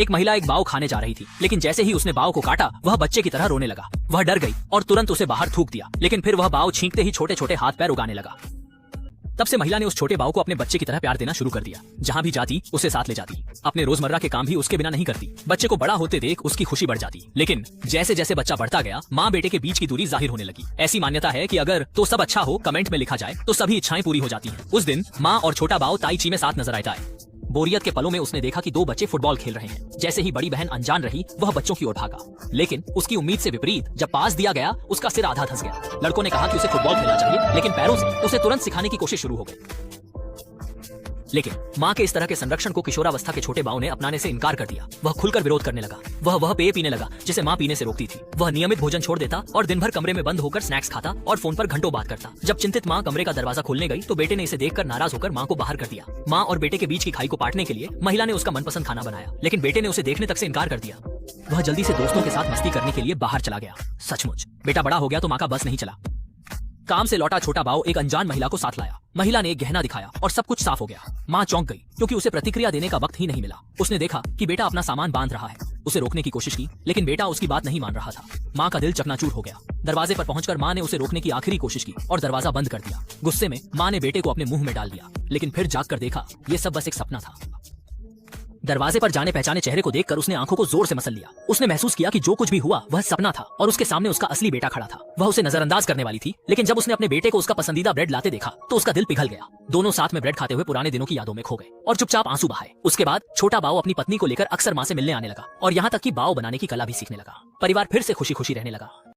एक महिला एक बाव खाने जा रही थी, लेकिन जैसे ही उसने बाव को काटा वह बच्चे की तरह रोने लगा। वह डर गई और तुरंत उसे बाहर थूक दिया, लेकिन फिर वह बाव छींकते ही छोटे छोटे हाथ पैर उगाने लगा। तब से महिला ने उस छोटे बाव को अपने बच्चे की तरह प्यार देना शुरू कर दिया। जहाँ भी जाती उसे साथ ले जाती, अपने रोजमर्रा के काम भी उसके बिना नहीं करती। बच्चे को बड़ा होते देख उसकी खुशी बढ़ जाती। लेकिन जैसे जैसे बच्चा बढ़ता गया, माँ बेटे के बीच की दूरी जाहिर होने लगी। ऐसी मान्यता है कि अगर तो सब अच्छा हो कमेंट में लिखा जाए तो सभी इच्छाएं पूरी हो जाती हैं। उस दिन माँ और छोटा बाव ताई ची में साथ नजर आए। बोरियत के पलों में उसने देखा कि दो बच्चे फुटबॉल खेल रहे हैं। जैसे ही बड़ी बहन अनजान रही, वह बच्चों की ओर भागा, लेकिन उसकी उम्मीद से विपरीत जब पास दिया गया उसका सिर आधा धंस गया। लड़कों ने कहा कि उसे फुटबॉल खेलना चाहिए, लेकिन पैरों से उसे तुरंत सिखाने की कोशिश शुरू हो गई। लेकिन माँ के इस तरह के संरक्षण को किशोरावस्था के छोटे बाव ने अपनाने से इनकार कर दिया। वह खुलकर विरोध करने लगा। वह पेय पीने लगा जिसे माँ पीने से रोकती थी। वह नियमित भोजन छोड़ देता और दिन भर कमरे में बंद होकर स्नैक्स खाता और फोन पर घंटों बात करता। जब चिंतित माँ कमरे का दरवाजा खोलने गई तो बेटे ने इसे देखकर नाराज होकर माँ को बाहर कर दिया। माँ और बेटे के बीच की खाई को पाटने के लिए महिला ने उसका मनपसंद खाना बनाया, लेकिन बेटे ने उसे देखने तक से इनकार कर दिया। वह जल्दी से दोस्तों के साथ मस्ती करने के लिए बाहर चला गया। सचमुच बेटा बड़ा हो गया तो माँ का बस नहीं चला। काम से लौटा छोटा बाव एक अनजान महिला को साथ लाया। महिला ने एक गहना दिखाया और सब कुछ साफ हो गया। माँ चौंक गई क्योंकि उसे प्रतिक्रिया देने का वक्त ही नहीं मिला। उसने देखा कि बेटा अपना सामान बांध रहा है। उसे रोकने की कोशिश की, लेकिन बेटा उसकी बात नहीं मान रहा था। माँ का दिल चकनाचूर हो गया। दरवाजे पर पहुंचकर माँ ने उसे रोकने की आखिरी कोशिश की और दरवाजा बंद कर दिया। गुस्से में माँ ने बेटे को अपने मुंह में डाल दिया, लेकिन फिर जाग कर देखा ये सब बस एक सपना था। दरवाजे पर जाने पहचाने चेहरे को देखकर उसने आंखों को जोर से मसल लिया। उसने महसूस किया कि जो कुछ भी हुआ वह सपना था और उसके सामने उसका असली बेटा खड़ा था। वह उसे नजरअंदाज करने वाली थी, लेकिन जब उसने अपने बेटे को उसका पसंदीदा ब्रेड लाते देखा तो उसका दिल पिघल गया। दोनों साथ में ब्रेड खाते हुए पुराने दिनों की यादों में खो गए और चुपचाप आंसू बहाए। उसके बाद छोटा बाव अपनी पत्नी को लेकर अक्सर माँ से मिलने आने लगा और यहाँ तक कि बाव बनाने की कला भी सीखने लगा। परिवार फिर से खुशी खुशी रहने लगा।